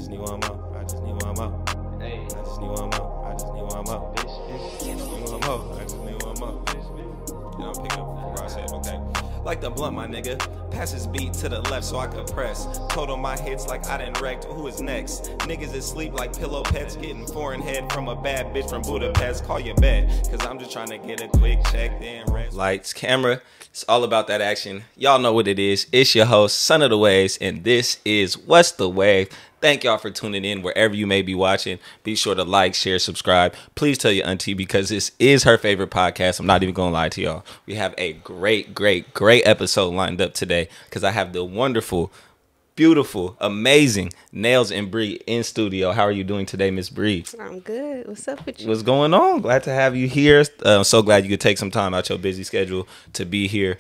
just need one more. I just need one more. Hey, I just need one more. I just need one more. I just need one more. I just need one more. You know, pick up where I said, okay. Like the blunt, my nigga. Pass his beat to the left so I could press. Total my hits like I done wrecked. Who is next? Niggas is sleep like pillow pets. Getting foreign head from a bad bitch from Budapest. Call your bet, cause I'm just trying to get a quick check, then rest. Lights, camera. It's all about that action. Y'all know what it is. It's your host, Son of the Waves, and this is What's the Wave. Thank y'all for tuning in wherever you may be watching. Be sure to like, share, subscribe. Please tell your auntie because this is her favorite podcast. I'm not even going to lie to y'all. We have a great episode lined up today because I have the wonderful, beautiful, amazing Nails and Bri in studio. How are you doing today, Miss Bri? I'm good. What's up with you? What's going on? Glad to have you here. I'm so glad you could take some time out your busy schedule to be here.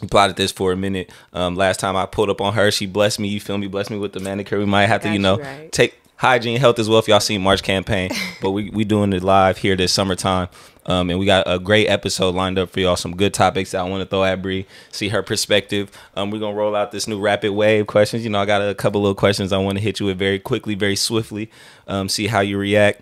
We plotted this for a minute. Last time I pulled up on her, she blessed me. You feel me? Blessed me with the manicure. We might have to, take hygiene, health as well. If y'all seen March campaign, but we doing it live here this summertime. And we got a great episode lined up for y'all. Some good topics that I want to throw at Bri, see her perspective. We're gonna roll out this new rapid wave questions. You know, I got a couple little questions I want to hit you with very quickly, very swiftly. See how you react.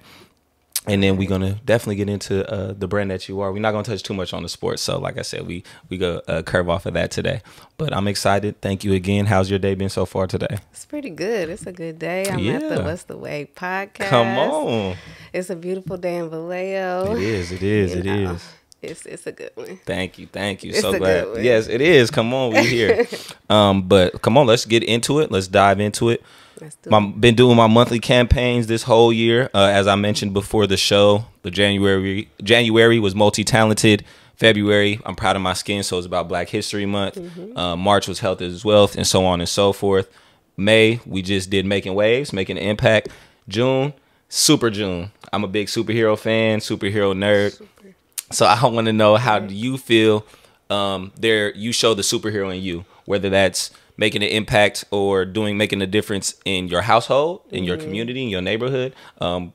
And then we're going to definitely get into the brand that you are. We're not going to touch too much on the sports. So like I said, we go curve off of that today. But I'm excited. Thank you again. How's your day been so far today? It's pretty good. It's a good day. I'm at the What's the Wave podcast. Come on. It's a beautiful day in Vallejo. It is. It's a good one. Thank you. It's so a glad. good one. Yes, it is. Come on, we're here. But come on, let's get into it. Let's dive into it. Been doing my monthly campaigns this whole year. As I mentioned before the show, the January was multi-talented. February, I'm proud of my skin, so it's about Black History Month. March was health is wealth, and so on and so forth. May, we just did making waves, making an impact. June, Super June. I'm a big superhero fan, superhero nerd. So I want to know, how do you feel you show the superhero in you, whether that's making an impact or making a difference in your household, in your community, in your neighborhood,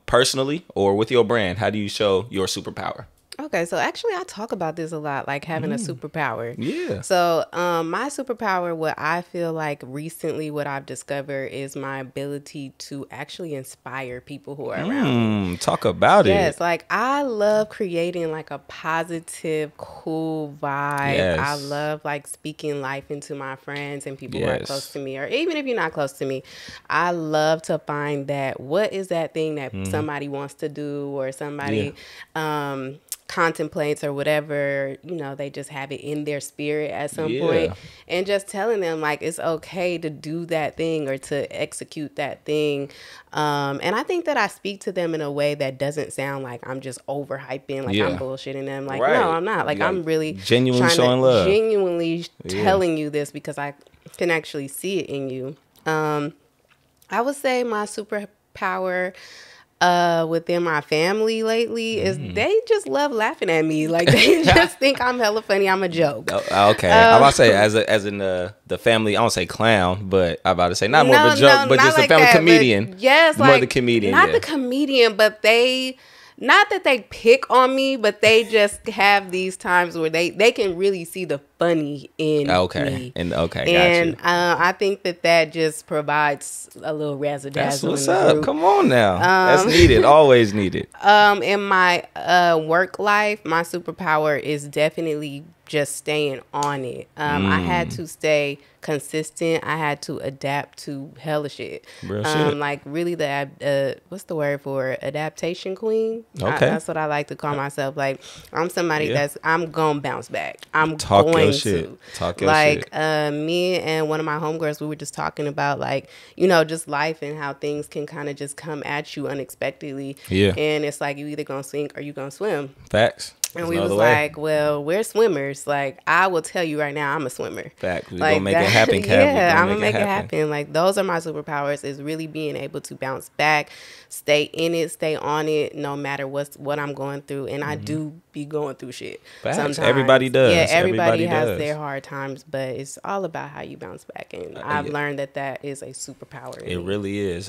personally, or with your brand? How do you show your superpower? Okay, so actually I talk about this a lot, like having a superpower. Yeah. So my superpower, what I feel like recently what I've discovered is my ability to actually inspire people who are around me. Talk about it. Yes, like I love creating like a positive, cool vibe. Yes. I love like speaking life into my friends and people who are close to me, or even if you're not close to me. I love to find that what is that thing that somebody wants to do, or somebody contemplates, or whatever, they just have it in their spirit at some point, and just telling them like it's okay to do that thing or to execute that thing. And I think that I speak to them in a way that doesn't sound like I'm just overhyping, like I'm bullshitting them. Like, no, I'm not. Like, I'm really genuinely showing love, genuinely telling you this because I can actually see it in you. I would say my superpower within my family lately is they just love laughing at me. Like, they just think I'm hella funny. I'm a joke. Okay. I'm about to say, as in the family, I don't say clown, but I'm about to say not more of a joke, but just like a family comedian. Yes, more the comedian. Not the comedian, but not that they pick on me, but they just have these times where they can really see the funny in me. And I think that just provides a little razzle dazzle. That's what's up. Come on now. That's needed. Always needed. In my work life, my superpower is definitely just staying on it. I had to stay consistent. I had to adapt to hella shit. Real shit. Like really what's the word for it? Adaptation queen? Okay. That's what I like to call myself. Like, I'm somebody I'm gonna bounce back. I'm Talk going your shit. to. Talk your shit. Me and one of my homegirls, we were just talking about like, just life and how things can kind of just come at you unexpectedly. Yeah. And it's like you either gonna sink or you gonna swim. Facts. And we was like, well, we're swimmers. Like, I will tell you right now, I'm a swimmer. Fact. We're going to make it happen, Kev. Yeah, I'm going to make it happen. Like, those are my superpowers, is really being able to bounce back, stay in it, stay on it, no matter what I'm going through. And I do be going through shit. Facts. Sometimes. Everybody does. Yeah, everybody has their hard times, but it's all about how you bounce back. And I've learned that is a superpower. It really is.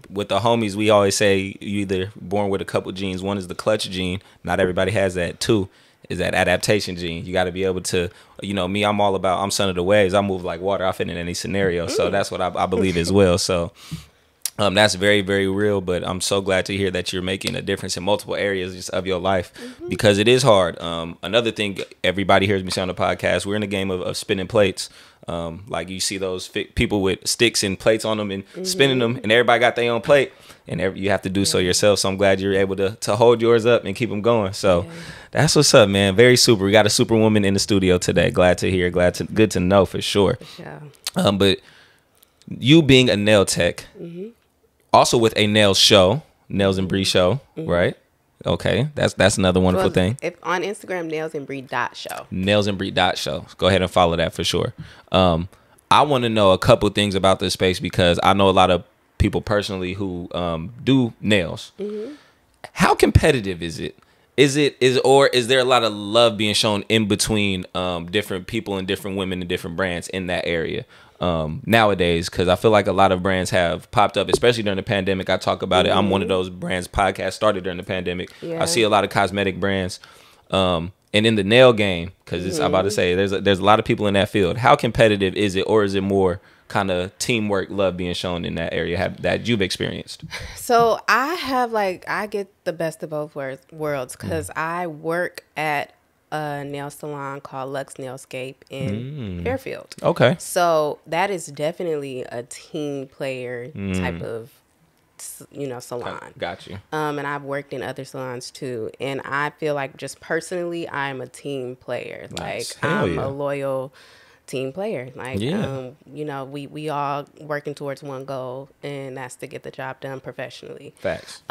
With the homies, we always say you either born with a couple genes. One is the clutch gene. Not everybody has that. Two is that adaptation gene. You got to be able to, me, I'm son of the waves. I move like water. I fit in any scenario. So that's what I believe as well. So That's very, very real, but I'm so glad to hear that you're making a difference in multiple areas just of your life because it is hard. Another thing everybody hears me say on the podcast, we're in a game of spinning plates. Like you see those people with sticks and plates on them and spinning them, and everybody got their own plate, and you have to do so yourself. So I'm glad you're able to hold yours up and keep them going. So that's what's up, man. Very super. We got a superwoman in the studio today. Glad to hear. Good to know for sure. But you being a nail tech, also with a nails show, NailsAndBri Show, right? Okay, that's another wonderful thing. If on Instagram, NailsAndBri.show. NailsAndBri.show. Go ahead and follow that for sure. I want to know a couple things about this space because I know a lot of people personally who do nails. How competitive is it? Is there a lot of love being shown in between different people and different women and different brands in that area nowadays? Because I feel like a lot of brands have popped up, especially during the pandemic. I talk about it. I'm one of those brands. Podcast started during the pandemic. I see a lot of cosmetic brands, and in the nail game, because I'm about to say there's a lot of people in that field. How competitive is it, or is it more kind of teamwork, love being shown in that area that you've experienced? So I get the best of both worlds because I work at a nail salon called Lux Nailscape in Fairfield. Okay. So that is definitely a team player type of, salon. Got you. And I've worked in other salons too. And I feel like just personally, I'm a team player. Nice. Like I'm a loyal team player. Like, we all working towards one goal, and that's to get the job done professionally. Facts.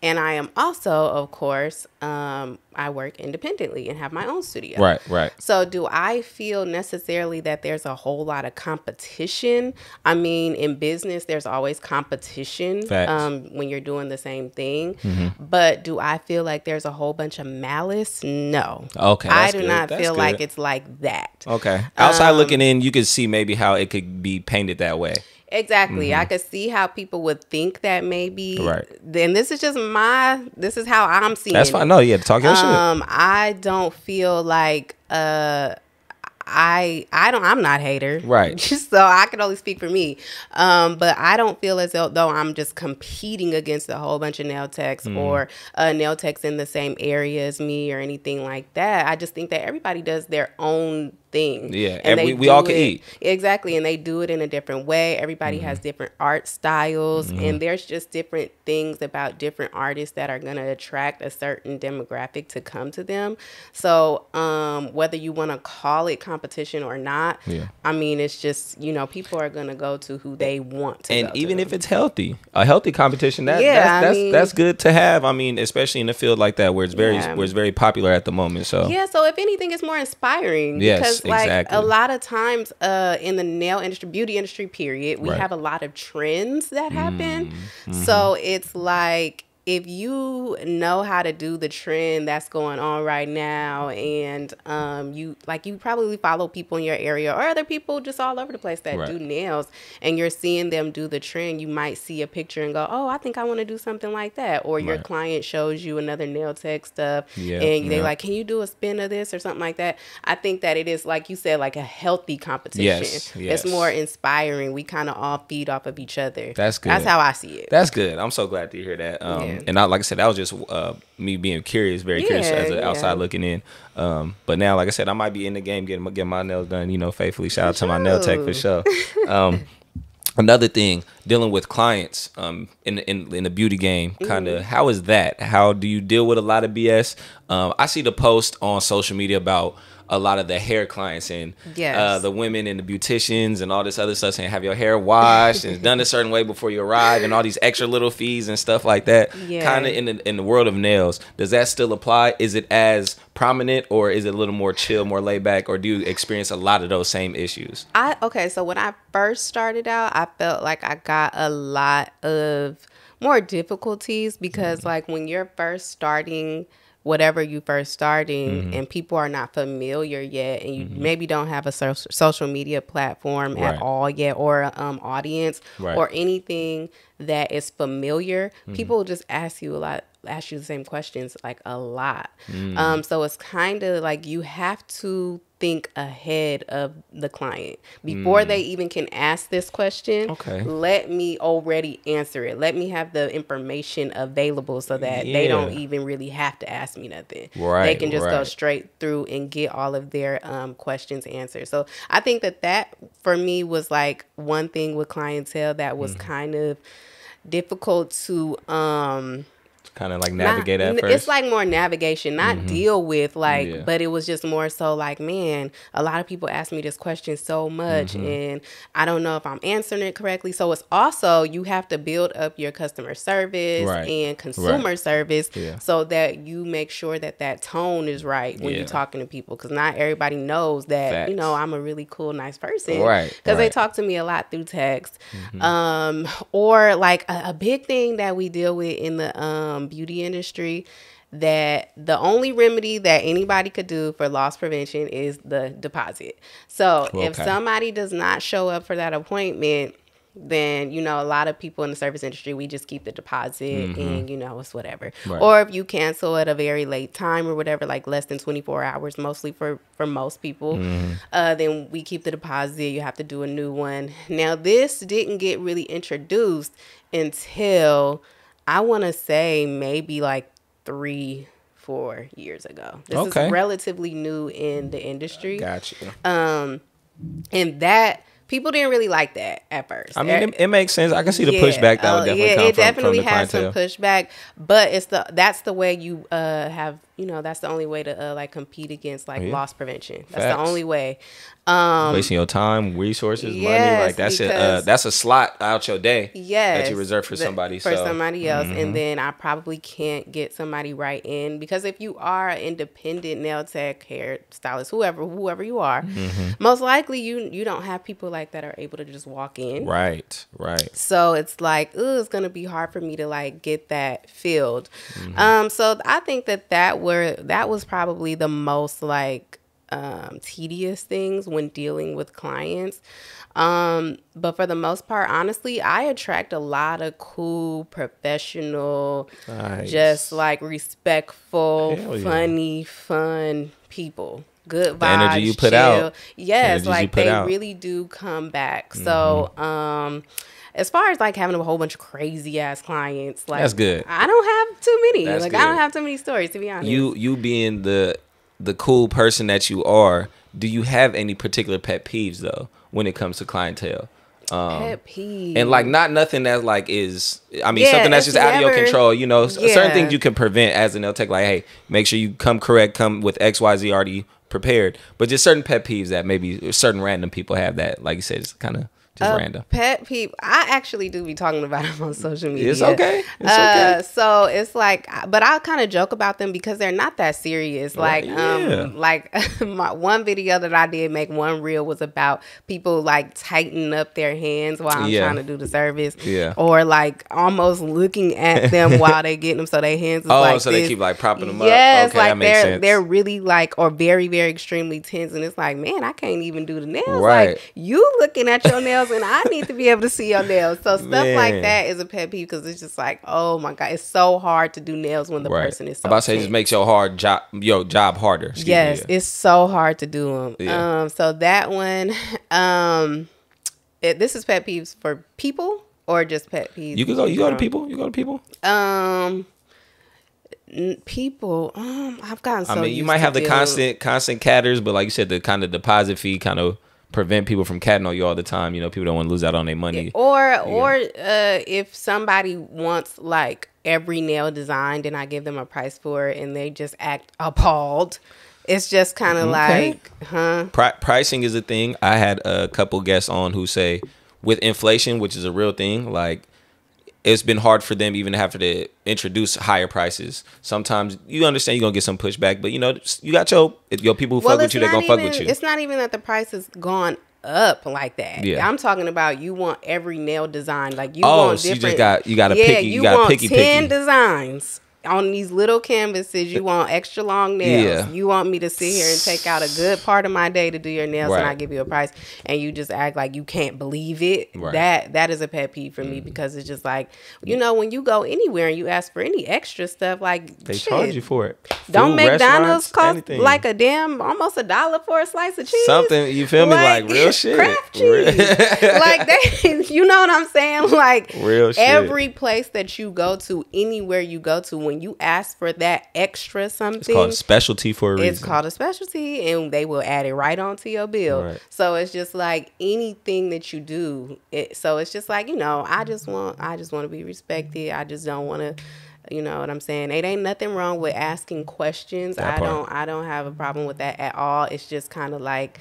And I am also, of course, I work independently and have my own studio. Right. So do I feel necessarily that there's a whole lot of competition? I mean, in business, there's always competition when you're doing the same thing. But do I feel like there's a whole bunch of malice? No. Okay. I do not feel like it's like that. Okay. Outside looking in, you could see maybe how it could be painted that way. Exactly. I could see how people would think that maybe. Right. Then this is how I'm seeing it. That's fine. No, talk your shit. I don't feel like I'm not a hater. Right. So I can only speak for me. But I don't feel as though I'm just competing against a whole bunch of nail techs or nail techs in the same area as me or anything like that. I just think that everybody does their own thing. Yeah, and we all can eat. Exactly, and they do it in a different way. Everybody has different art styles, and there's just different things about different artists that are going to attract a certain demographic to come to them. So whether you want to call it competition or not, I mean, it's just, people are going to go to who they want to and go even to. if it's healthy, a healthy competition, that's good to have. I mean, especially in a field like that where it's very popular at the moment. So so if anything, it's more inspiring. Yes. Because Exactly. a lot of times in the nail industry, beauty industry, period, we have a lot of trends that happen. So it's like, if you know how to do the trend that's going on right now, and you probably follow people in your area or other people just all over the place that do nails, and you're seeing them do the trend, you might see a picture and go, oh, I think I want to do something like that. Or your client shows you another nail tech stuff, and they like, can you do a spin of this or something like that? I think that it is, like you said, like a healthy competition. Yes. It's more inspiring. We kind of all feed off of each other. That's good. That's how I see it. That's good. I'm so glad to hear that. And like I said, that was just me being curious, very curious as an outside looking in. But now, like I said, I might be in the game getting my nails done, faithfully. Shout out to my nail tech for sure. Another thing, dealing with clients in the beauty game, kind of, how is that? How do you deal with a lot of BS? I see the post on social media about a lot of the hair clients and the women and the beauticians and all this other stuff saying have your hair washed and done a certain way before you arrive and all these extra little fees and stuff like that. Kind of in the world of nails, does that still apply? Is it as prominent, or is it a little more chill, more laid back, or do you experience a lot of those same issues? So when I first started out, I felt like I got a lot of more difficulties because like when you're first starting whatever you first starting and people are not familiar yet, and you maybe don't have a social media platform at all yet, or audience or anything that is familiar, people just ask you a lot ask you the same questions like a lot. So it's kind of like you have to think ahead of the client before they even can ask this question. Okay. Let me already answer it. Let me have the information available so that they don't even really have to ask me nothing. Right. They can just go straight through and get all of their questions answered. So I think that for me was like one thing with clientele that was kind of difficult to kind of like navigate at first. It's like more navigation, not deal with like, but it was just more so like, man, a lot of people ask me this question so much and I don't know if I'm answering it correctly. So it's also, you have to build up your customer service and consumer service so that you make sure that that tone is right when you're talking to people. Because not everybody knows that, you know, I'm a really cool, nice person. Because they talk to me a lot through text. Or like a big thing that we deal with in the beauty industry, that the only remedy that anybody could do for loss prevention is the deposit. So if somebody does not show up for that appointment, then, you know, a lot of people in the service industry, we just keep the deposit and, you know, it's whatever. Or if you cancel at a very late time or whatever, like less than 24 hours, mostly for most people, then we keep the deposit. You have to do a new one. Now, this didn't get really introduced until, I want to say, maybe like 3-4 years ago. This is relatively new in the industry. Gotcha. And that people didn't really like that at first. I mean, it makes sense. I can see the pushback that would definitely come it definitely from the has clientele. some pushback, but that's the way you have, you know, that's the only way to like compete against like loss prevention. That's the only way. Wasting your time, resources, money, like that's a slot out your day that you reserve for somebody. For somebody else, and then I probably can't get somebody right in, because if you are an independent nail tech, hair stylist, whoever you are, most likely you don't have people like that are able to just walk in. Right. So it's like, it's gonna be hard for me to like get that filled. So I think that was probably the most like tedious things when dealing with clients. But for the most part, honestly, I attract a lot of cool, professional, just like respectful, funny, fun people. Good vibes, the energy you put out. Yes, like they really do come back. So, as far as like having a whole bunch of crazy ass clients, like that's good. I don't have too many. I don't have too many stories, to be honest. You being the cool person that you are, do you have any particular pet peeves though when it comes to clientele? Pet peeve. And like nothing that like is, I mean, something that's just out of your control, you know, certain things you can prevent as a nail tech, like, hey, make sure you come with XYZ already prepared, but just certain pet peeves that maybe certain random people have that, like you said, it's kind of just random. Pet peeve. I actually do be talking about them on social media. It's okay. So it's like, but I'll kind of joke about them because they're not that serious. Like, like my one video that I did make, one reel, was about people like tightening up their hands while I'm trying to do the service. Or like almost looking at them while they getting them, so their hands is like so this. They keep like propping them up. Yes, okay, like that makes sense. They're really like, or very, very extremely tense, and it's like, man, I can't even do the nails. Like, you looking at your nails, and I need to be able to see your nails. So stuff like that is a pet peeve, because it's just like, oh my God, it's so hard to do nails when the person is so I'm about to say, it just makes your job harder. It's so hard to do them. So that one, this is pet peeves for people or just pet peeves? You go to people. You go to people. People, I've gotten so I mean, you might have the constant catters, but like you said, the kind of deposit fee kind of prevent people from catting on you all the time. You know, people don't want to lose out on their money. Or if somebody wants like every nail designed and I give them a price for it and they just act appalled, it's just kind of like, pricing is a thing. I had a couple guests on who say, with inflation, which is a real thing, like, it's been hard for them even after to introduce higher prices. Sometimes you understand you're going to get some pushback, but you know, you got your people who fuck with you, they're going to fuck with you. It's not even that the price has gone up like that. I'm talking about, you want every nail design. Like, you want different. You got to picky. You want 10 designs on these little canvases, you want extra long nails. Yeah. You want me to sit here and take out a good part of my day to do your nails, Right. and I give you a price, and you just act like you can't believe it. Right. That is a pet peeve for me, because it's just like, you know, when you go anywhere and you ask for any extra stuff, like, They charge you for it. Don't Food, McDonald's cost anything. like almost $1 for a slice of cheese? Something, you feel me? Like real shit. Kraft cheese. Like that, you know what I'm saying? Like Real shit. Every place that you go to, anywhere you go to, when you ask for that extra something, It's called a specialty for a reason. It's called a specialty, and they will add it right onto your bill. Right. So it's just like anything that you do. So it's just like, you know, I just want to be respected. I just don't want to. You know what I'm saying? It ain't nothing wrong with asking questions. I don't have a problem with that at all. It's just kind of like,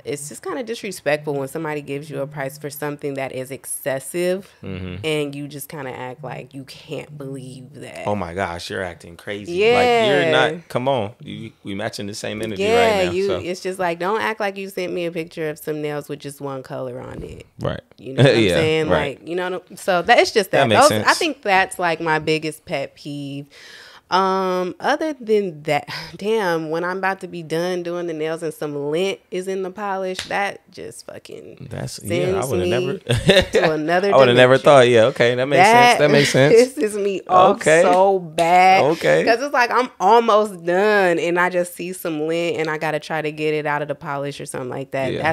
it's just kind of disrespectful when somebody gives you a price for something that is excessive, and you just kind of act like you can't believe that. Oh my gosh, you're acting crazy. Yeah. Like you're not, come on. We matching the same energy right now. It's just like, don't act like you sent me a picture of some nails with just one color on it. Right. You know what I'm saying? Right. Like, you know, so that it's just that. That makes sense. I think that's like my biggest pet peeve. Other than that, damn, when I'm about to be done doing the nails and some lint is in the polish, that just fucking I would have never to another I would have never thought. Yeah, okay, that makes sense. That makes sense. Pisses me off so bad. Okay. Because it's like I'm almost done and I just see some lint and I gotta try to get it out of the polish or something like that. Yeah.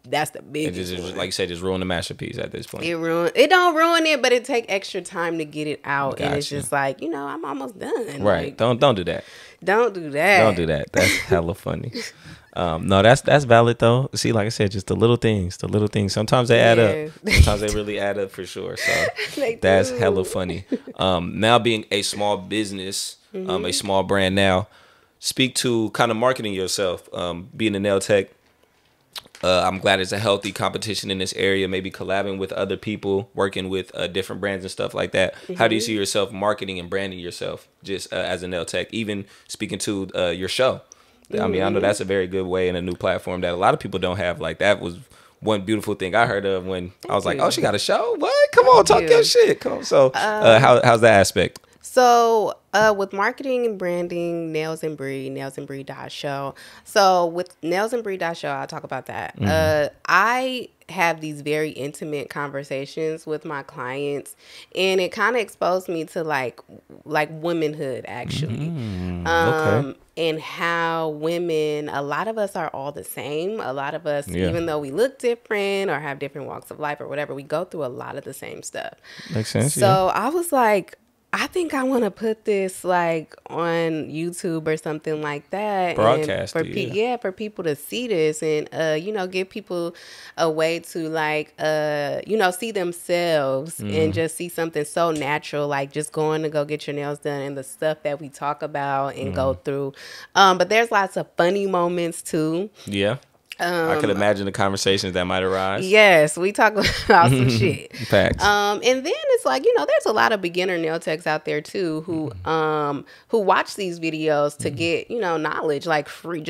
That's the biggest one. Like you said, just ruin the masterpiece at this point. It don't ruin it, but it take extra time to get it out. Gotcha. And it's just like, you know, I'm almost done. Right. Like, Don't do that. Don't do that. Don't do that. That's hella funny. No, that's valid though. See, like I said, just the little things. Sometimes they add up. Sometimes they really add up for sure. So that's hella funny. Now being a small business, a small brand now, speak to kind of marketing yourself, being a nail tech. I'm glad it's a healthy competition in this area, maybe collabing with other people, working with different brands and stuff like that. How do you see yourself marketing and branding yourself just as a nail tech, even speaking to your show? I mean, I know that's a very good way and a new platform that a lot of people don't have. Like, that was one beautiful thing I heard of when I was like, oh, she got a show? What? Come on, talk your shit. Come on. So how's that aspect? So with marketing and branding, NailsAndBri Show. So with NailsAndBri Show, I'll talk about that. I have these very intimate conversations with my clients, and it kind of exposed me to like womanhood, actually. Okay. And how women, a lot of us are all the same. A lot of us, even though we look different or have different walks of life or whatever, we go through a lot of the same stuff. Makes sense. So I was like, I think I want to put this like on YouTube or something like that. Broadcast and for for people to see this and you know, give people a way to like you know, see themselves and just see something so natural, like just going to go get your nails done and the stuff that we talk about and go through. But there's lots of funny moments too. Yeah. I could imagine the conversations that might arise. Yes, we talk about some shit. Facts. And then it's like, you know, there's a lot of beginner nail techs out there too who watch these videos to get, you know, knowledge, like free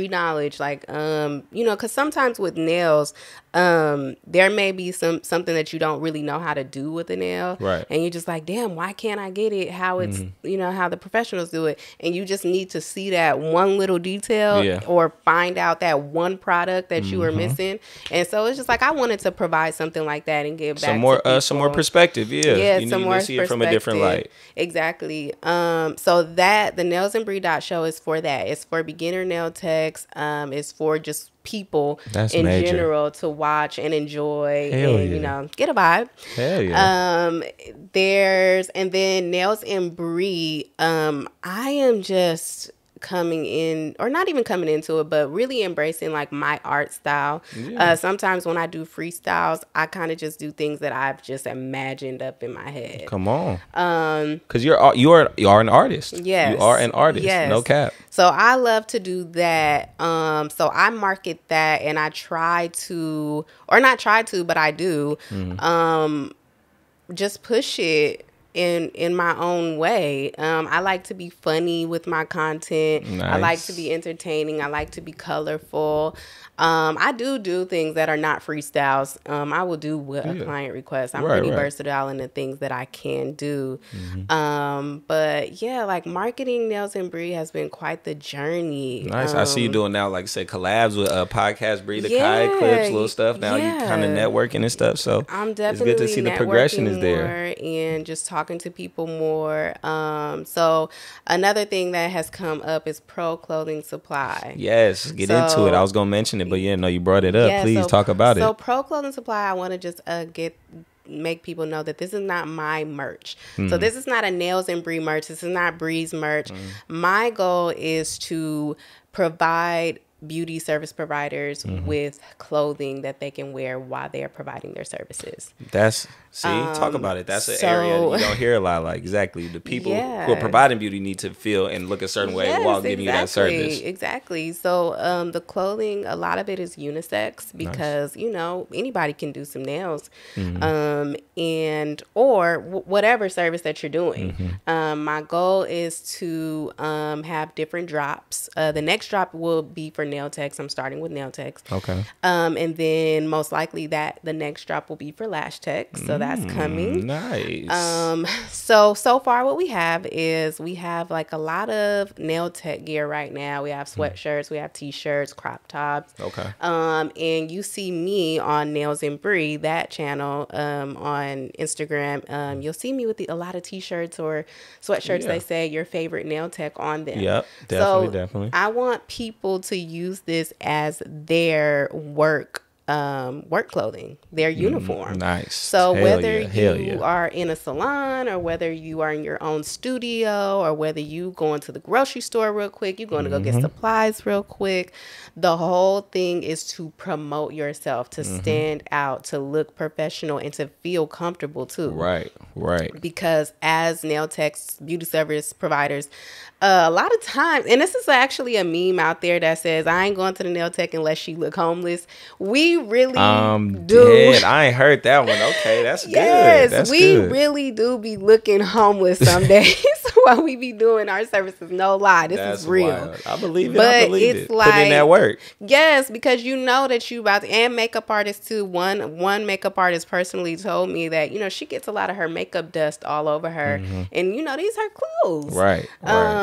knowledge, like you know, because sometimes with nails, there may be something that you don't really know how to do with a nail, right? And you're just like, damn, why can't I get it how it's you know, how the professionals do it? And you just need to see that one little detail or find out that one product that you were missing. And so it's just like, I wanted to provide something like that and give back some more perspective. You some more see it from a different light. Exactly. So that the NailsAndBri Show is for that. It's for beginner nail techs. It's for just people in general to watch and enjoy and you know, get a vibe. Hell yeah. And then NailsAndBri, I am just coming in, or not even coming into it, but really embracing like my art style. Sometimes when I do freestyles, I kind of just do things that I've just imagined up in my head. Come on. Because you are an artist. Yes. You are an artist. Yes. No cap. So I love to do that. So I market that, and I but I do just push it in my own way. I like to be funny with my content. Nice. I like to be entertaining. I like to be colorful. I do things that are not freestyles. I will do what a client requests. I'm pretty versatile in the things that I can do. But yeah, like marketing Nails and Bri has been quite the journey. Nice. I see you doing now, like I said, collabs with podcast Bri, the Kai clips, little stuff. Now you kind of networking and stuff. So I'm definitely it's good to see the progression is there. And just talking to people more. So another thing that has come up is Pro Clothing Supply. Yes, get into it. I was gonna mention it, but you brought it up. Yeah, please talk about it. So Pro Clothing Supply, I want to just make people know that this is not my merch. So this is not a Nails and Bri merch. This is not Bri's merch. My goal is to provide beauty service providers with clothing that they can wear while they are providing their services. Talk about it. That's an area you don't hear a lot. Like exactly the people who are providing beauty need to feel and look a certain way while giving you that service. Exactly. So the clothing, a lot of it is unisex because anybody can do some nails, or whatever service that you're doing. My goal is to have different drops. The next drop will be for nail techs. I'm starting with nail techs. Okay. And then most likely the next drop will be for lash techs. So that's coming. Nice. So far what we have like a lot of nail tech gear right now. We have sweatshirts, we have t-shirts, crop tops. Okay. And you see me on Nails and Bri, that channel, on Instagram. You'll see me with a lot of t-shirts or sweatshirts. They say your favorite nail tech on them. Yep. Definitely. I want people to use this as their work clothing, their uniform. Nice. So whether you are in a salon or whether you are in your own studio or whether you going to the grocery store real quick, you're going to go get supplies real quick, the whole thing is to promote yourself, to stand out, to look professional, and to feel comfortable too. Right. Because as nail techs, beauty service providers, a lot of times, and this is actually a meme out there that says, I ain't going to the nail tech unless she look homeless. We really do. Dead. I ain't heard that one. Okay, that's good. Yes, we really do be looking homeless some days while we be doing our services. No lie, this is real. Wild. I believe it. But I believe it's it. like, put in that work. Yes, because you know that you about to, and makeup artists too. One makeup artist personally told me that she gets a lot of her makeup dust all over her, and these are clothes. Right.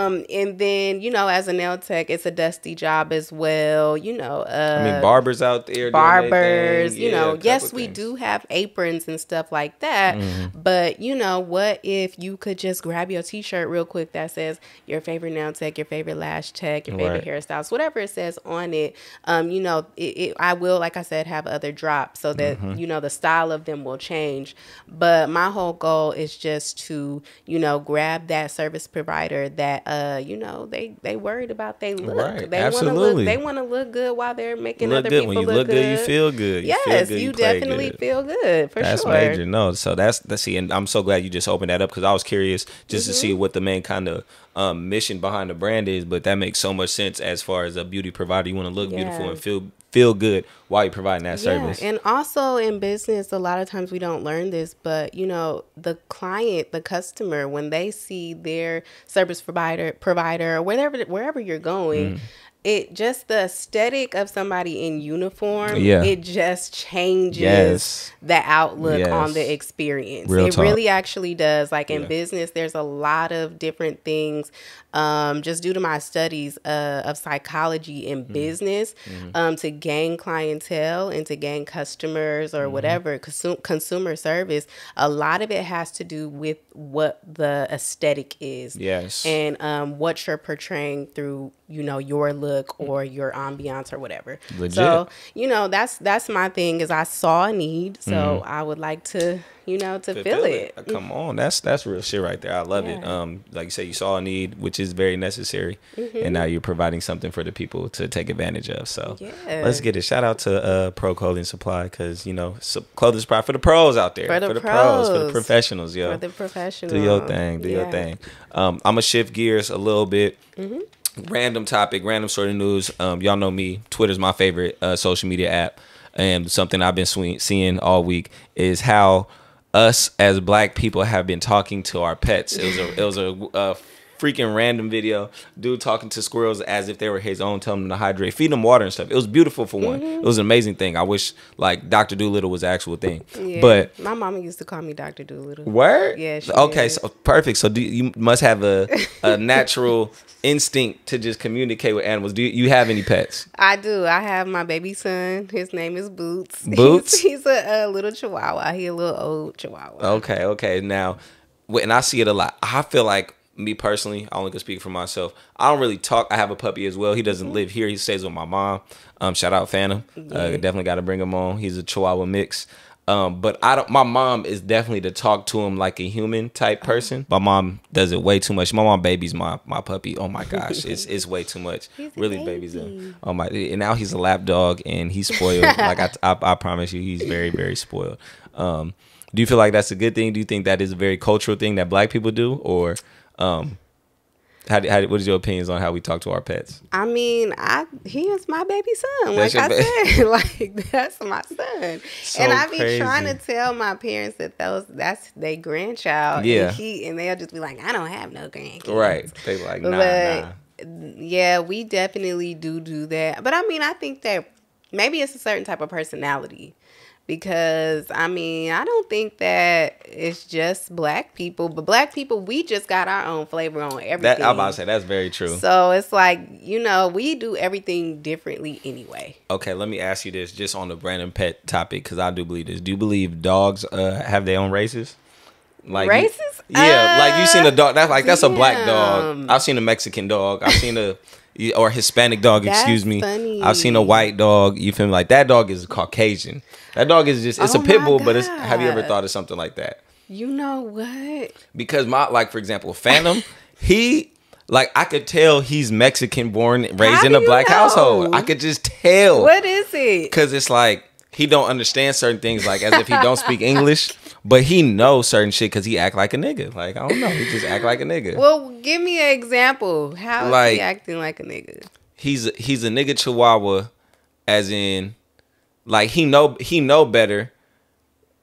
And then as a nail tech, it's a dusty job as well. I mean, barbers out there. Barbers, yes, we do have aprons and stuff like that. But what if you could just grab your t-shirt real quick that says your favorite nail tech, your favorite lash tech, your favorite hairstylist, whatever it says on it. I will, like I said, have other drops so that the style of them will change. But my whole goal is just to grab that service provider that they worried about they look. Right. They want to look good while they're making other people when you look good. You feel good. Yes, you definitely feel good for that's sure. That's major. No, so that's see, and I'm so glad you just opened that up because I was curious just to see what the main kind of mission behind the brand is. But that makes so much sense as far as a beauty provider. You want to look beautiful and feel good while you're providing that service. And also in business, a lot of times we don't learn this, but the client, the customer, when they see their service provider, or wherever you're going. It just the aesthetic of somebody in uniform, it just changes the outlook on the experience. It really actually does. Like in business, there's a lot of different things just due to my studies of psychology in business to gain clientele and to gain customers or whatever, consumer service. A lot of it has to do with what the aesthetic is. Yes. And what you're portraying through, your look or your ambiance or whatever. Legit. So, that's my thing is I saw a need. So I would like to, to fill it. Come on. That's real shit right there. I love it. Like you said, you saw a need, which is very necessary. And now you're providing something for the people to take advantage of. So let's get it. Shout out to Pro Clothing Supply because, clothing supply for the pros out there. For the pros. For the professionals, yo. For the professionals. Do your thing. Do your thing. I'm going to shift gears a little bit. Random topic, random sort of news. Y'all know me. Twitter's my favorite social media app. And something I've been seeing all week is how us as black people have been talking to our pets. It was a freaking random video. Dude talking to squirrels as if they were his own, telling them to hydrate, feed them water and stuff. It was beautiful for one. It was an amazing thing. I wish like Dr. Doolittle was the actual thing. Yeah, but my mama used to call me Dr. Doolittle. Word? Yeah, she okay, did. so perfect. So you must have a natural instinct to just communicate with animals. Do you have any pets? I do. I have my baby son. His name is Boots. Boots? He's a little chihuahua. He a little old chihuahua. Okay. Now, and I see it a lot. I feel like, me personally, I only can speak for myself. I don't really talk. I have a puppy as well. He doesn't live here. He stays with my mom. Shout out Phantom. Definitely got to bring him on. He's a chihuahua mix. But I don't. My mom is definitely to talk to him like a human type person. My mom does it way too much. My mom babies my puppy. Oh my gosh, it's way too much. Really babies him. Oh my! And now he's a lap dog and he's spoiled. Like I promise you, he's very very spoiled. Do you feel like that's a good thing? Do you think that is a very cultural thing that Black people do, or what is your opinions on how we talk to our pets? I mean, he is my baby son. Like I said, like that's my son. So and I be crazy. trying to tell my parents that that's their grandchild. Yeah. And they'll just be like, I don't have no grandkids. Right. They like, nah. Yeah, we definitely do that. But I mean, I think that maybe it's a certain type of personality. Because, I mean, I don't think that it's just Black people. But Black people, we just got our own flavor on everything. I'm about to say, that's very true. So, it's like, we do everything differently anyway. Okay, let me ask you this, just on the random pet topic, because I do believe this. Do you believe dogs have their own races? Like races? Like you seen a dog, that's a Black dog. I've seen a Mexican dog. I've seen or Hispanic dog, excuse me. Funny. I've seen a white dog. You feel me? Like that dog is Caucasian. That dog is just, it's a pit bull, but have you ever thought of something like that? You know what? Because for example, Phantom, I could tell he's Mexican born, raised in a Black household. I could just tell. What is it? Because it's like, he don't understand certain things, like as if he don't speak English, but he knows certain shit because he act like a nigga. Like, I don't know. He just act like a nigga. Well, give me an example. How is he acting like a nigga? He's a nigga chihuahua, as in, like, he know better.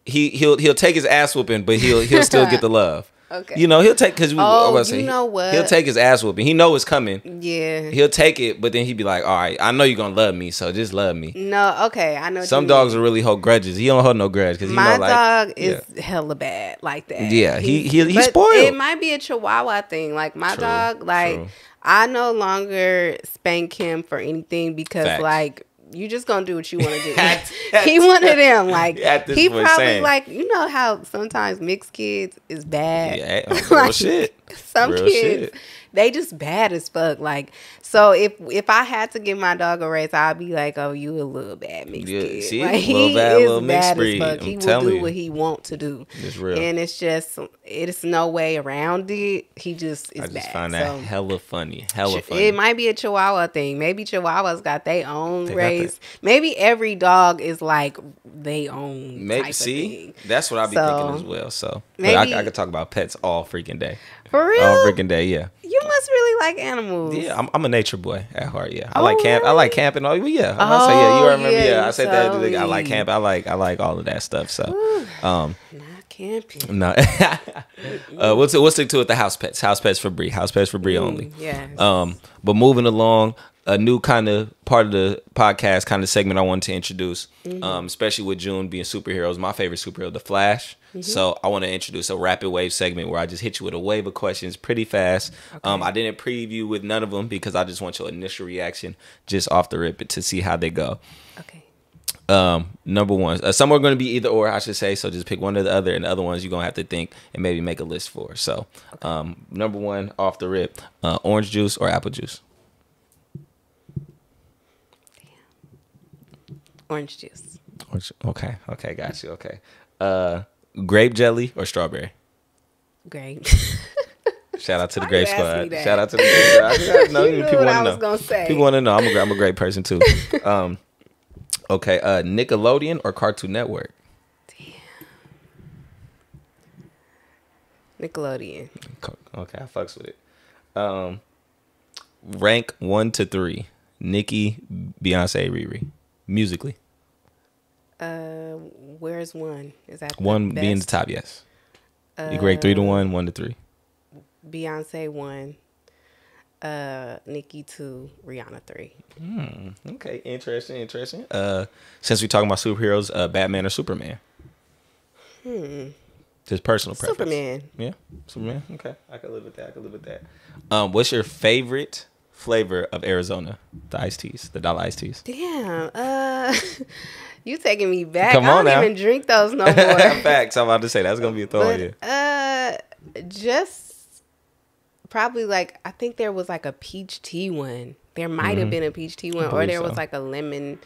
He'll take his ass whooping, but he'll still get the love. Okay. He'll take, because know what? He'll take his ass whooping. He know it's coming. Yeah. He'll take it, but then he'd be like, all right, I know you're gonna love me, so just love me. No, okay, I know. Some dogs will really hold grudges. He don't hold no grudge because my dog is hella bad like that. Yeah, he's spoiled. It might be a Chihuahua thing. Like my dog, I no longer spank him for anything because like. You just gonna do what you want to do. He one of them. Like he probably like how sometimes mixed kids is bad. Yeah, real shit. Some kids they just bad as fuck. Like so if I had to give my dog a race, I'd be like, oh, you a little bad mixed kid. See, like, little bad, little mixed breed. He will do what he want to do. It's real, and it's no way around it. He just is bad. I just find that hella funny. It might be a Chihuahua thing. Maybe Chihuahuas got their own race. Maybe every dog is like they own. Type of thing. That's what I be thinking as well. So maybe I could talk about pets all freaking day. For real? All freaking day, yeah. You must really like animals. Yeah, I'm a nature boy at heart. Yeah, I like camp. Really? I like camping. Oh yeah. You remember? Yeah, I said that. I like camp. I like all of that stuff. So, not camping. No. We'll stick to it. The house pets. House pets for Bri. House pets for Bri only. Yeah. But moving along, a new kind of part of the podcast kind of segment I wanted to introduce, especially with June being superheroes. My favorite superhero, The Flash. So I want to introduce a rapid wave segment where I just hit you with a wave of questions pretty fast. Okay. I didn't preview with none of them because I just want your initial reaction just off the rip to see how they go. Okay. Number one, some are going to be either or, I should say. So just pick one or the other, and the other ones you're going to have to think and maybe make a list for. So number one, off the rip, orange juice or apple juice? Orange juice. Okay, got you. Okay. Grape jelly or strawberry? Grape. Shout out to the grape squad. Shout out to the grape squad. No, you knew what I was gonna say. People want to know. I'm a great person too. Okay. Nickelodeon or Cartoon Network? Damn. Nickelodeon. Okay, I fucks with it. Rank 1 to 3. Nicki, Beyonce, Riri. Musically. Where's one? Is that one being the top? Yes. You grade 3 to 1, 1 to 3. Beyonce 1, Nicki 2, Rihanna 3. Okay, interesting. Since we talking about superheroes, Batman or Superman? Just personal preference. Superman. Yeah, Superman. Okay, I can live with that. What's your favorite flavor of Arizona? The iced teas, the dollar iced teas. Damn. You taking me back. Come on I don't now. even drink those no more. Facts. I'm about to say that's gonna be a throw in. Just probably like, I think there was like a peach tea one. There might have been a peach tea one, or there was like a lemon.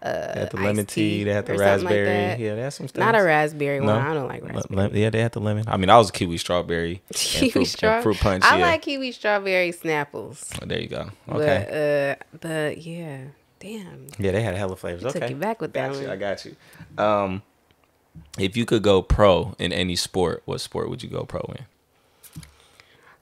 They had the lemon tea. They had the or raspberry. like Yeah, they had some stuff. Not a raspberry one. I don't like raspberry. Yeah, they had the lemon. I mean, I was kiwi strawberry. Kiwi strawberry. Fruit punch. I like kiwi strawberry Snapples. Oh, there you go. Okay. But yeah, damn. Yeah, they had hella flavors. Okay. Took you back with that Got you. one. I got you. If you could go pro in any sport, what sport would you go pro in?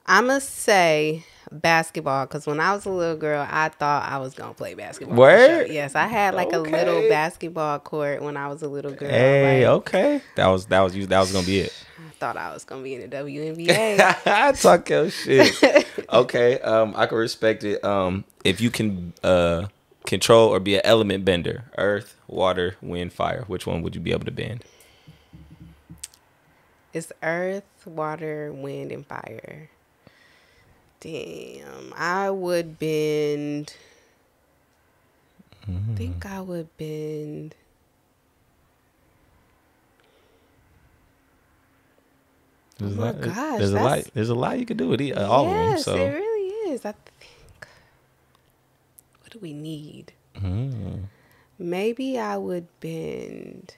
I'ma say basketball, because when I was a little girl, I thought I was gonna play basketball. Word? Sure. Yes, I had like a little baskball court when I was a little girl. Hey, like, okay. That was gonna be it. I thought I was gonna be in the WNBA. Talk your shit. Okay, I can respect it. If you can control or be an element bender, earth, water, wind, fire, which one would you be able to bend? It's earth, water, wind, and fire. Damn, I would bend. I think I would bend. Oh my gosh, there's a lot you could do with all of them. So it really is. I think. What do we need? Maybe I would bend.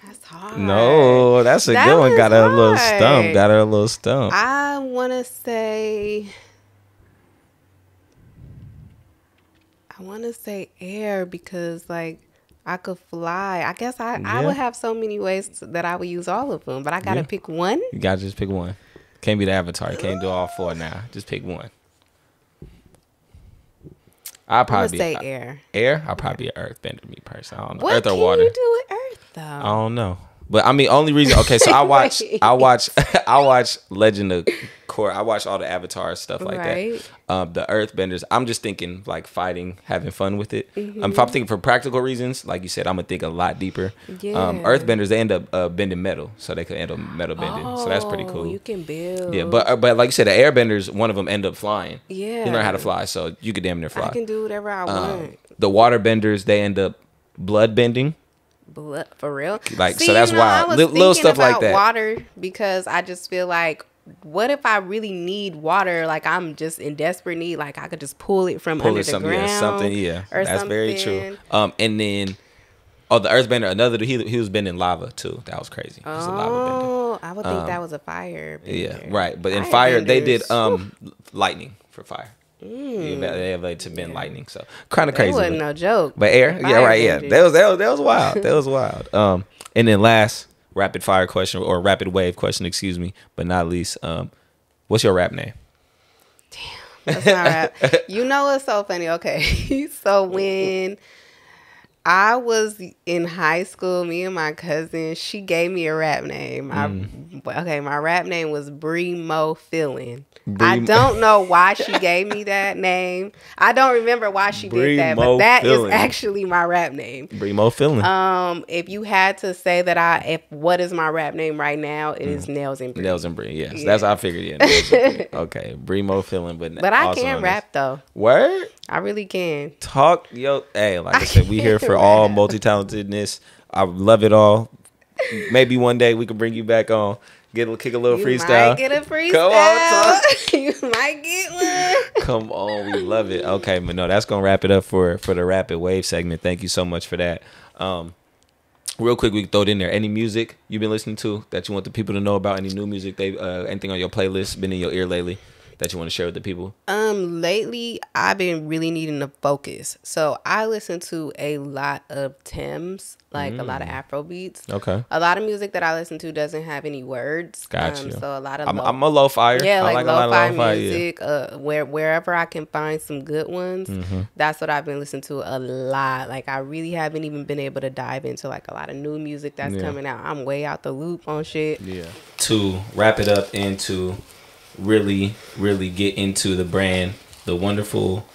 That's hard. No, that's a good one. Got her a little stump. I want to say air, because like I could fly. I guess I would have so many ways that I would use all of them, but I got to pick one. You got to just pick one. Can't be the Avatar. You can't do all four now. Just pick one. I'll probably say air. Air? I'll probably be an earthbender, me personally. I don't know. What Earth or water. What can you do with earth though? I don't know. But I mean, only reason. Okay, so I watch Legend of Korra. I watch all the Avatar stuff like that. The Earthbenders. I'm just thinking like fighting, having fun with it. If I'm thinking for practical reasons, like you said, I'm gonna think a lot deeper. Yeah. Earthbenders, they end up bending metal, so they could end up metal bending. So that's pretty cool. You can build. Yeah, but like you said, the Airbenders, one of them end up flying. Yeah, you learn how to fly, so you could damn near fly. I can do whatever I want. The Waterbenders, they end up blood bending. Blood, for real? Like, so that's wild. Little stuff like that. Water, because I just feel like, what if I really need water? Like, I'm just in desperate need. Like, I could just pull it from under the ground. That's very true. And then, the Earthbender, another, he was bending lava too. That was crazy. Just a lava bender. I would think that was a fire bender. Yeah, right. But in fire, they did lightning for fire. They have to bend lightning, so kind of crazy. That wasn't no joke. But air, that was wild. That was wild. And then last rapid fire question, or rapid wave question, excuse me, but not least, what's your rap name? Damn, that's not rap. You know what's so funny? Okay, so when I was in high school, me and my cousin, she gave me a rap name. My rap name was Bri Mo Feelin'. I don't know why she gave me that name. I don't remember why she did that, but that is actually my rap name. Bri Mo Feelin'. If you had to say that what is my rap name right now, it is Nails and Bri. Nails and Bri, yes. That's how I figured, yeah. Okay, Bri Mo Feelin', but I can rap though. Word? I really can. Hey, like I said, we here for all multi-talentedness. I love it all. Maybe one day we can bring you back on. Kick a little freestyle. Might get a freestyle. Come on, you might get one. Come on, we love it. Okay, but no, that's gonna wrap it up for the rapid wave segment. Thank you so much for that. Real quick, we can throw it in there. Any music you've been listening to that you want the people to know about? Any new music? Anything on your playlist been in your ear lately that you want to share with the people? Lately I've been really needing to focus. So I listen to a lot of Thames, like a lot of Afro beats. Okay. A lot of music that I listen to doesn't have any words. Gotcha. So a lot of I'm a lo-fi. Yeah, like lo-fi, a lot of music. Yeah. Wherever I can find some good ones, that's what I've been listening to a lot. Like I really haven't even been able to dive into like a lot of new music that's coming out. I'm way out the loop on shit. Yeah. To wrap it up into really, really get into the brand, the wonderful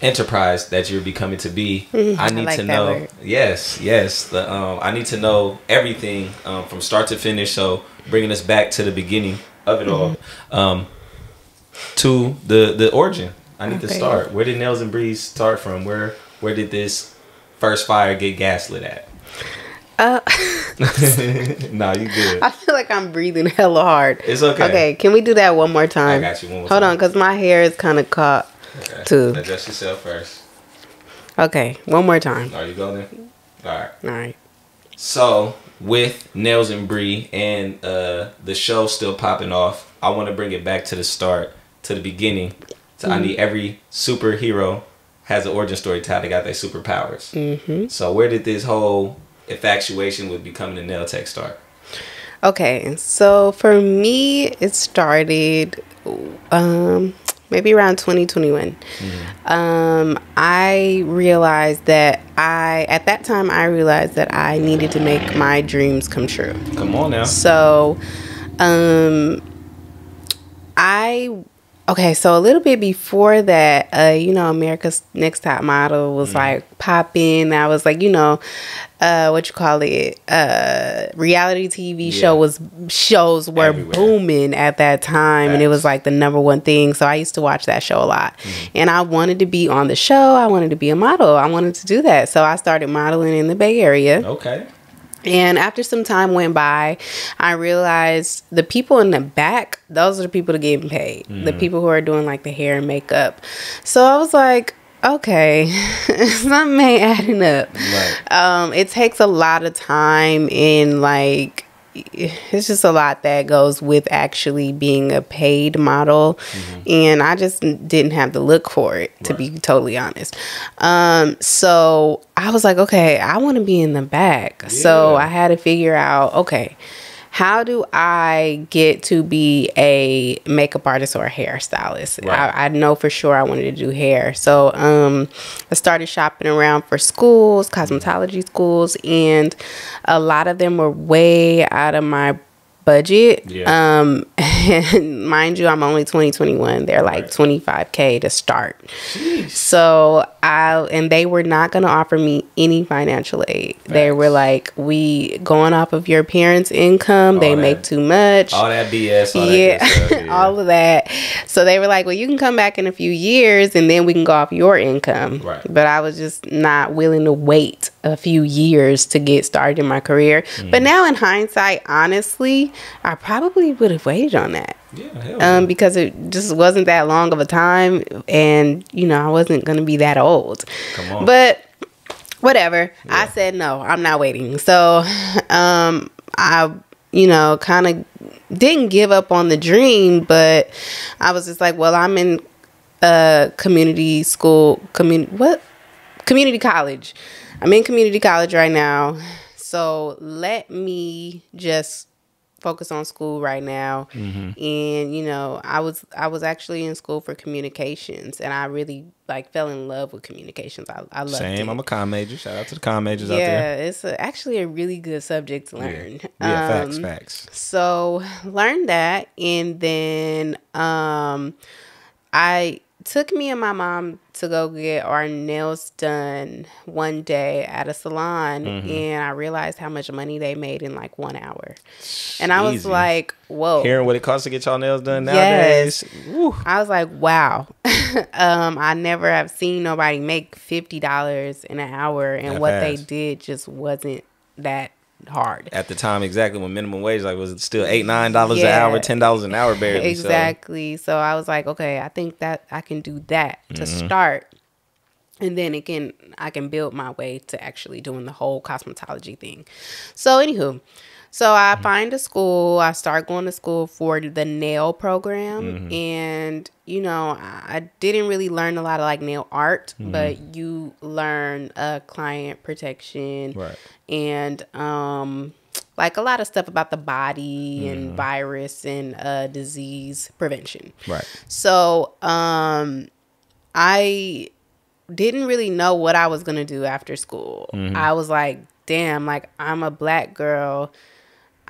enterprise that you're becoming to be, I need to know. Word. Yes. I need to know everything from start to finish. So bringing us back to the beginning of it all, to the origin. I need to start. Where did Nails and Bri start from? Where did this first fire get gaslit at? Nah, you good. I feel like I'm breathing hella hard. It's okay. Okay, can we do that one more time? I got you one more time. Hold on, because my hair is kind of caught. Okay. Too. Adjust yourself first. Okay, one more time. Are you going then? All right. So, with Nails and Bri and the show still popping off, I want to bring it back to the start, to the beginning. So I need every superhero has an origin story to how they got their superpowers. So where did this whole infatuation with becoming a nail tech start? Okay, so for me, it started maybe around 2021. I realized that at that time, I realized that I needed to make my dreams come true. Come on now. So, okay, so a little bit before that, America's Next Top Model was like popping. I was like, reality TV shows were everywhere. Booming at that time. Facts. And it was like the number one thing. So I used to watch that show a lot. And I wanted to be on the show. I wanted to be a model. I wanted to do that. So I started modeling in the Bay Area. Okay. And after some time went by, I realized the people in the back, those are the people that are getting paid. The people who are doing like the hair and makeup. So I was like, okay, something ain't adding up. Right. It takes a lot of time and like, it's just a lot that goes with actually being a paid model. And I just didn't have the look for it, to be totally honest. So I was like, okay, I want to be in the back. Yeah. So I had to figure out, okay, how do I get to be a makeup artist or a hairstylist? Right. I know for sure I wanted to do hair. So I started shopping around for schools, cosmetology schools, and a lot of them were way out of my budget. Yeah. And mind you, I'm only 2021. They're like $25K to start. Jeez. So they were not going to offer me any financial aid. Facts. They were like, we going off of your parents' income. They make too much. All that BS. All that stuff, yeah. All of that. So they were like, well, you can come back in a few years and then we can go off your income. Right. But I was just not willing to wait a few years to get started in my career. But now in hindsight, honestly, I probably would have waited on that. Yeah, because it just wasn't that long of a time, and I wasn't gonna be that old. Come on. But whatever. Yeah. I said no, I'm not waiting. So I kind of didn't give up on the dream, but I was just like, well, I'm in community college. I'm in community college right now, so let me just focus on school right now. And I was actually in school for communications, and I really fell in love with communications. I loved it. I'm a comm major. Shout out to the comm majors out there. Yeah, it's actually a really good subject to learn. Yeah, facts. So learned that, and then I took me and my mom to go get our nails done one day at a salon, and I realized how much money they made in 1 hour. And I was like, whoa. Hearing what it costs to get y'all nails done nowadays. Yes. I was like, wow. I never have seen nobody make $50 in an hour, and what they did just wasn't that hard at the time. Exactly, when minimum wage was it still $8-9 an hour, $10 an hour barely. Exactly. So I was like, okay, I think that I can do that to start, and then I can build my way to actually doing the whole cosmetology thing. So anywho, so I find a school. I start going to school for the nail program, and I didn't really learn a lot of nail art, but you learn client protection, and a lot of stuff about the body and virus and disease prevention. Right. So I didn't really know what I was gonna do after school. I was like, damn, I'm a black girl.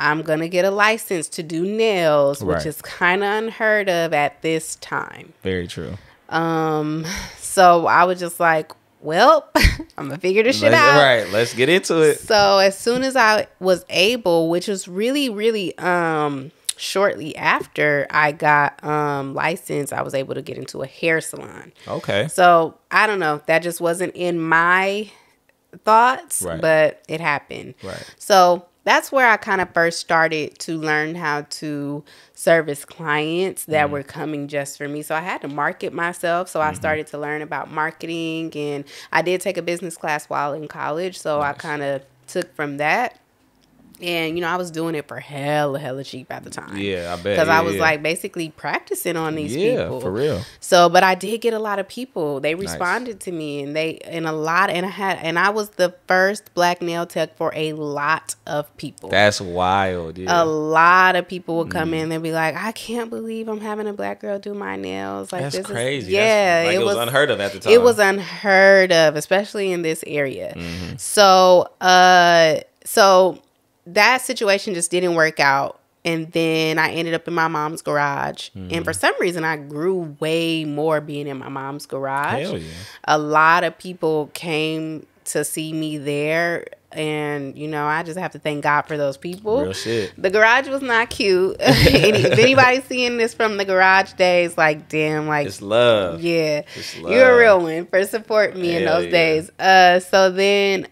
I'm going to get a license to do nails, which is kind of unheard of at this time. Very true. So I was just like, well, I'm going to figure this shit out. Right. Let's get into it. So as soon as I was able, which was really, really shortly after I got licensed, I was able to get into a hair salon. Okay. So I don't know. That just wasn't in my thoughts, but it happened. Right. So that's where I kind of first started to learn how to service clients that were coming just for me. So I had to market myself. So I started to learn about marketing, and I did take a business class while in college. So I kind of took from that. And, you know, I was doing it for hella cheap at the time. Yeah, I bet. Because I was like basically practicing on these people. Yeah, for real. So, but I did get a lot of people. They responded to me, and I was the first black nail tech for a lot of people. That's wild. Yeah. A lot of people would come in and be like, I can't believe I'm having a black girl do my nails. Like, that's this crazy. Yeah. It was unheard of at the time. It was unheard of, especially in this area. So that situation just didn't work out. And then I ended up in my mom's garage. And for some reason, I grew way more being in my mom's garage. Hell yeah. A lot of people came to see me there. And, you know, I just have to thank God for those people. Real shit. The garage was not cute. If anybody's seeing this from the garage days, like, damn, like. It's love. Yeah. It's love. You're a real one for supporting me in those days. So then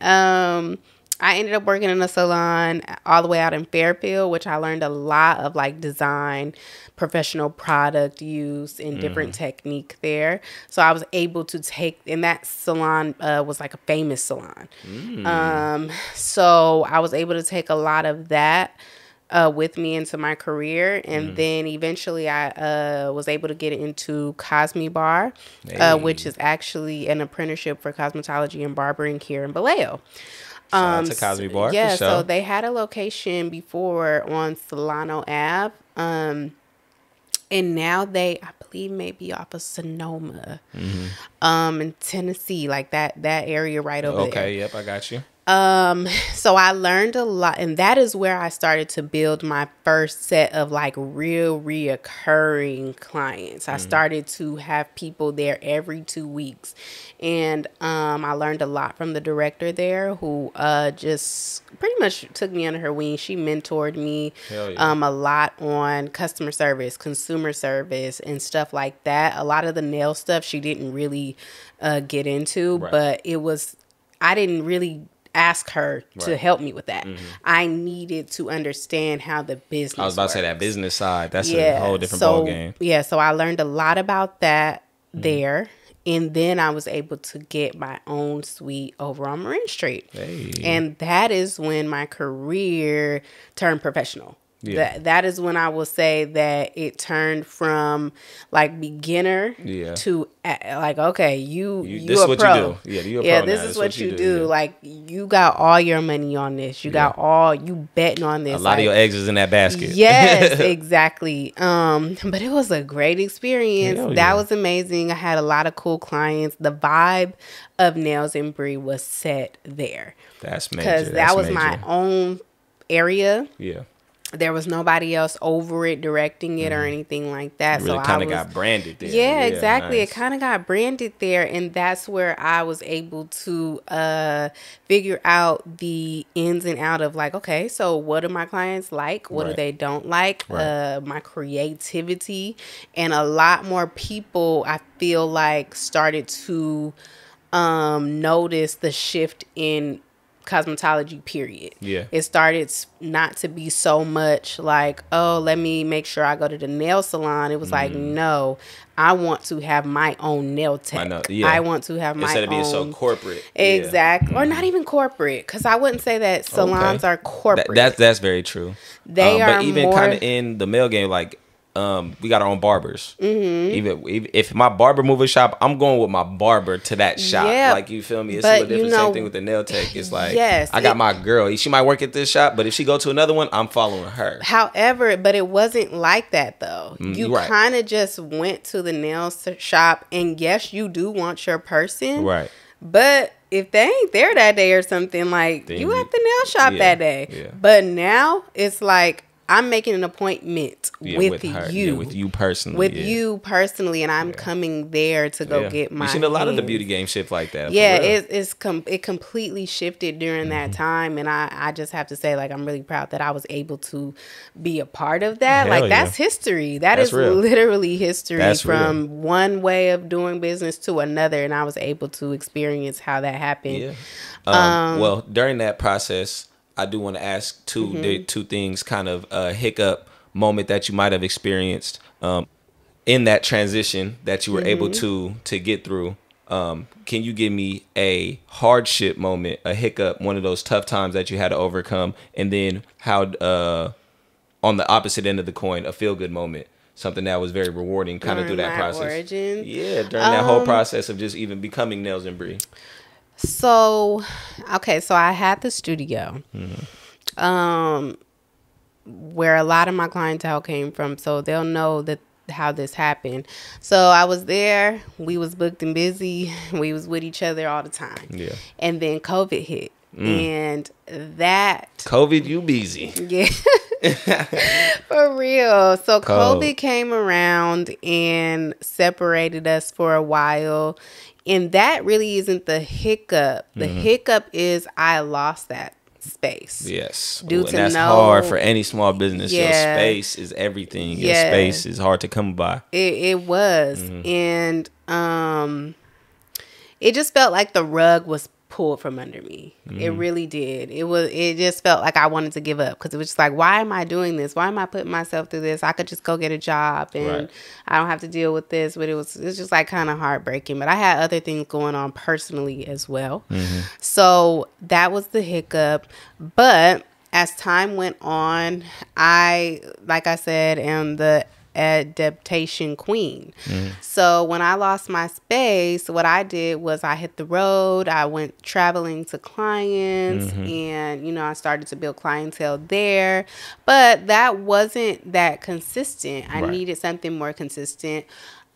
I ended up working in a salon all the way out in Fairfield, which I learned a lot of like design, professional product use, and different technique there. So I was able to take, and that salon was like a famous salon. So I was able to take a lot of that with me into my career. And then eventually I was able to get into Bar, which is actually an apprenticeship for cosmetology and barbering here in Vallejo. Shout out to Cosby Bar. Yeah, for sure. so they had a location before on Solano Ave. And now I believe, maybe off of Sonoma, in Tennessee, like that area right over there. Okay, yep, I got you. So I learned a lot, and that is where I started to build my first set of like real reoccurring clients. I started to have people there every 2 weeks, and I learned a lot from the director there, who just pretty much took me under her wing. She mentored me a lot on customer service, consumer service, and stuff like that. A lot of the nail stuff she didn't really get into, but I didn't really ask her to help me with that. I needed to understand how the business I was about works. to say that business side. That's a whole different ball game. Yeah, so I learned a lot about that there. And then I was able to get my own suite over on Marin Street. Hey. And that is when my career turned professional. Yeah. That is when I will say that it turned from like beginner to like, okay, you this a is what pro. you do. Yeah, you a pro. This is what you do. Yeah. Like, you got all your money on this. You got you betting on this. A lot of your eggs is in that basket. Yes, exactly. But it was a great experience. That was amazing. I had a lot of cool clients. The vibe of Nails and Bri was set there. That's major. Because that was my own area. Yeah. There was nobody else over it directing it or anything like that. Really so kind of got branded there. Yeah, exactly. Nice. It kind of got branded there, and that's where I was able to figure out the ins and out of like, okay, so what do my clients like? What do they don't like? My creativity, and a lot more people I feel like started to notice the shift in cosmetology, period. Yeah. It started not to be so much like, oh, let me make sure I go to the nail salon. It was like, no, I want to have my own nail tech. I want to have my own. Instead of being so corporate. Exactly. Or not even corporate, because I wouldn't say that salons are corporate. That's very true. They are but even kind of in the male game, like, we got our own barbers. Even if my barber move a shop, I'm going with my barber to that shop. Like, you feel me? It's a little different. Same thing with the nail tech. It's like, I got my girl. She might work at this shop, but if she go to another one, I'm following her. However, but it wasn't like that though. You kind of just went to the nail shop, and yes, you do want your person. Right. But if they ain't there that day or something, like, then you at the nail shop that day. Yeah. But now it's like, I'm making an appointment with you. With you personally. With you personally, and I'm coming there to go get my You've seen a lot of the beauty game shift like that. Yeah, it completely shifted during that time, and I just have to say, like, I'm really proud that I was able to be a part of that. Hell like, that's history. That's real. Literally history. That's from real. one way of doing business to another, and I was able to experience how that happened. Yeah. Well, during that process, I do want to ask two things, kind of a hiccup moment that you might have experienced in that transition that you were able to get through. Can you give me a hardship moment, a hiccup, one of those tough times that you had to overcome, and then how on the opposite end of the coin, a feel-good moment, something that was very rewarding kind of through that process? Origin. Yeah, during that whole process of just even becoming Nails and Bri. So, okay, so I had the studio where a lot of my clientele came from, so they'll know that how this happened. So I was there, we was booked and busy, we was with each other all the time. Yeah. And then COVID hit. And that COVID, you busy. Yeah. For real. So COVID came around and separated us for a while. And that really isn't the hiccup. The hiccup is I lost that space. Yes. And that's hard for any small business. Yeah. Your space is everything. Your space is hard to come by. It was. And it just felt like the rug was pulled from under me. It really did. It just felt like I wanted to give up, because it was just like, why am I doing this? Why am I putting myself through this? I could just go get a job and I don't have to deal with this. But it's just like kind of heartbreaking. But I had other things going on personally as well. So that was the hiccup. But as time went on, like I said, am the adaptation queen. So when I lost my space, what I did was I hit the road. I went traveling to clients, and I started to build clientele there, but that wasn't that consistent. I needed something more consistent.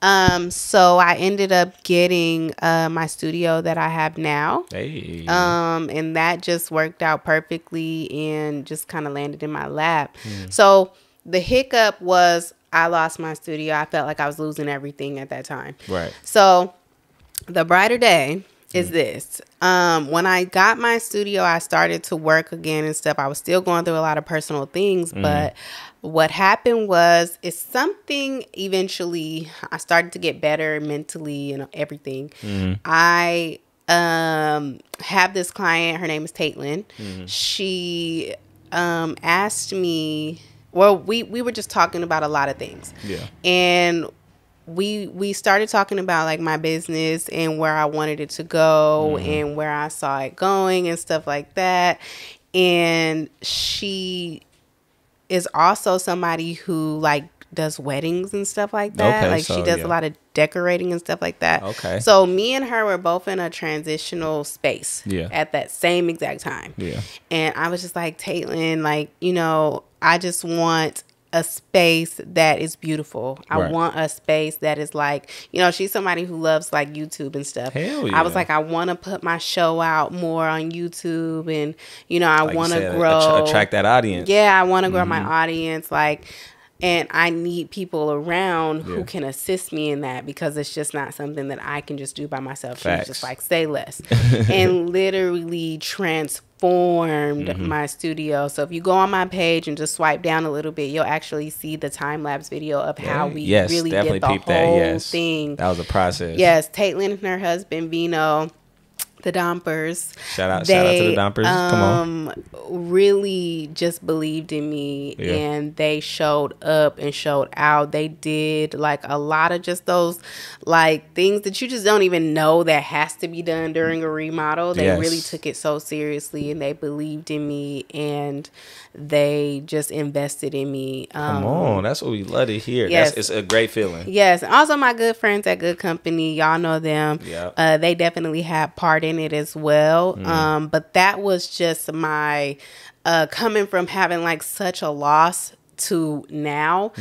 So I ended up getting my studio that I have now. Hey. And that just worked out perfectly and just kind of landed in my lap. So the hiccup was I lost my studio. I felt like I was losing everything at that time. Right. So the brighter day is this. When I got my studio, I started to work again and stuff. I was still going through a lot of personal things, but what happened was something eventually I started to get better mentally and everything. I have this client. Her name is Caitlin. She asked me. Well, we were just talking about a lot of things. Yeah. And we started talking about like my business and where I wanted it to go and where I saw it going and stuff like that. And she is also somebody who like does weddings and stuff like that. Like she does a lot of decorating and stuff like that. Okay. So me and her were both in a transitional space at that same exact time. Yeah. And I was just like, Caitlin, like, I just want a space that is beautiful. I want a space that is like, she's somebody who loves like YouTube and stuff. Hell yeah. I was like, I want to put my show out more on YouTube, and I like want to grow, attract that audience. Yeah, I want to grow my audience, and I need people around who can assist me in that, because it's just not something that I can just do by myself. She was just like, say less. And literally transformed my studio. So if you go on my page and just swipe down a little bit, you'll actually see the time-lapse video of how we really did the whole thing. That was a process. Yes, Caitlin and her husband, Vino, the Dompers. Shout out to the Dompers. Come on. Really just believed in me, and they showed up and showed out. They did like a lot of just those like things that you just don't even know that has to be done during a remodel. They really took it so seriously, and they believed in me, and they just invested in me. Come on, that's what we love to hear. Yes. It's a great feeling. Yes, and also my good friends at Good Company, y'all know them. Yeah. They definitely had part in it as well. But that was just my coming from having like such a loss to now.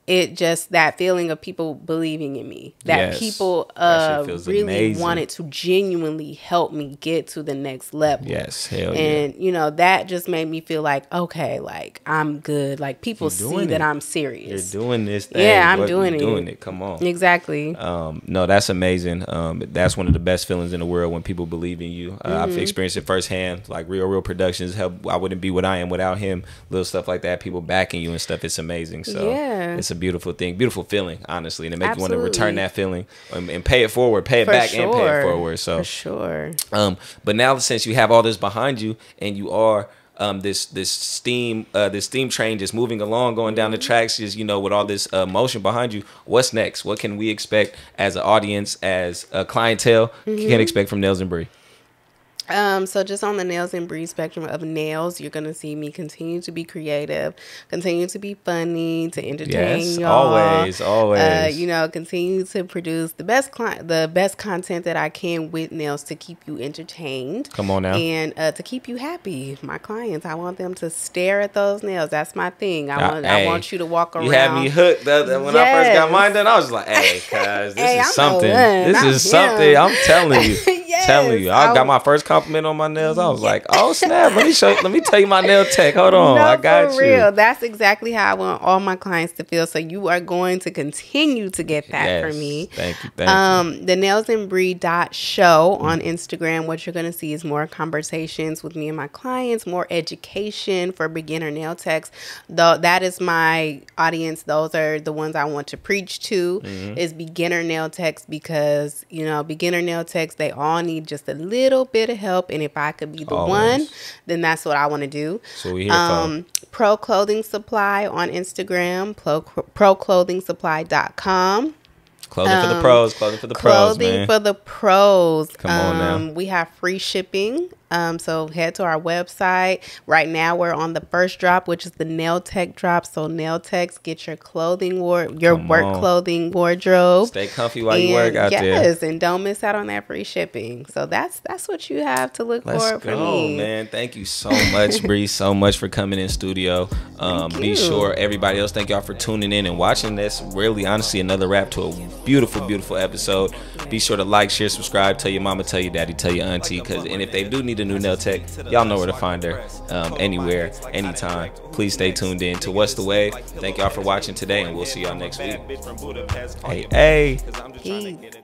it just, that feeling of people believing in me, that people really amazing. wanted to genuinely help me get to the next level. Yes, hell yeah. And you know, that just made me feel like, okay, like I'm good. Like people see that I'm serious. You're doing this thing. Yeah, I'm doing it. Come on. Exactly. No, that's amazing. That's one of the best feelings in the world when people believe in you. I've experienced it firsthand. Like Real Productions help. I wouldn't be what I am without him. Little stuff like that. People backing you and stuff. It's amazing. So it's a beautiful thing, beautiful feeling, honestly, and it makes you want to return that feeling and pay it forward, pay it back, and pay it forward. So for sure. But now since you have all this behind you and you are this steam train just moving along, going down the tracks, just, you know, with all this motion behind you, what's next? What can we expect as an audience, as a clientele, can expect from Nails and Bri? So just on the Nails and Bri spectrum of nails, you're going to see me continue to be creative, continue to be funny, to entertain y'all. Always. You know, continue to produce the best content that I can with nails to keep you entertained. Come on now. And to keep you happy. My clients, I want them to stare at those nails. That's my thing. I want you to walk around. You had me hooked. When I first got mine done, I was like, hey, cuz, this is something. This is something. I'm telling you. Telling you, I got my first compliment on my nails. I was like, "Oh snap! Let me tell you my nail tech. Hold on, I got for real. That's exactly how I want all my clients to feel. So you are going to continue to get that from me. Thank you. The NailsAndBri.show on Instagram. What you're going to see is more conversations with me and my clients, more education for beginner nail techs. Though that is my audience. Those are the ones I want to preach to. Is beginner nail techs, because you know, beginner nail techs, they all need just a little bit of help, and if I could be the one, then that's what I want to do. So we here Pro Clothing Supply on Instagram, proclothingsupply.com. Clothing for the pros, clothing for the pros, man. Clothing for the pros. Come on now. We have free shipping. So head to our website. Right now we're on the first drop, which is the nail tech drop. So nail techs, get your clothing work clothing wardrobe. Stay comfy while you work out there. Yes, and don't miss out on that free shipping. So that's what you have to look for from me. Man. Thank you so much, Bri. So much for coming in studio. Be sure everybody else, thank y'all for tuning in and watching this. Really, honestly, another wrap to a beautiful, beautiful episode. Be sure to like, share, subscribe. Tell your mama, tell your daddy, tell your auntie. And if they do need a new nail tech, y'all know where to find her. Anywhere, anytime. Please stay tuned in to What's the Wave. Thank y'all for watching today, and we'll see y'all next week. Hey. Peace.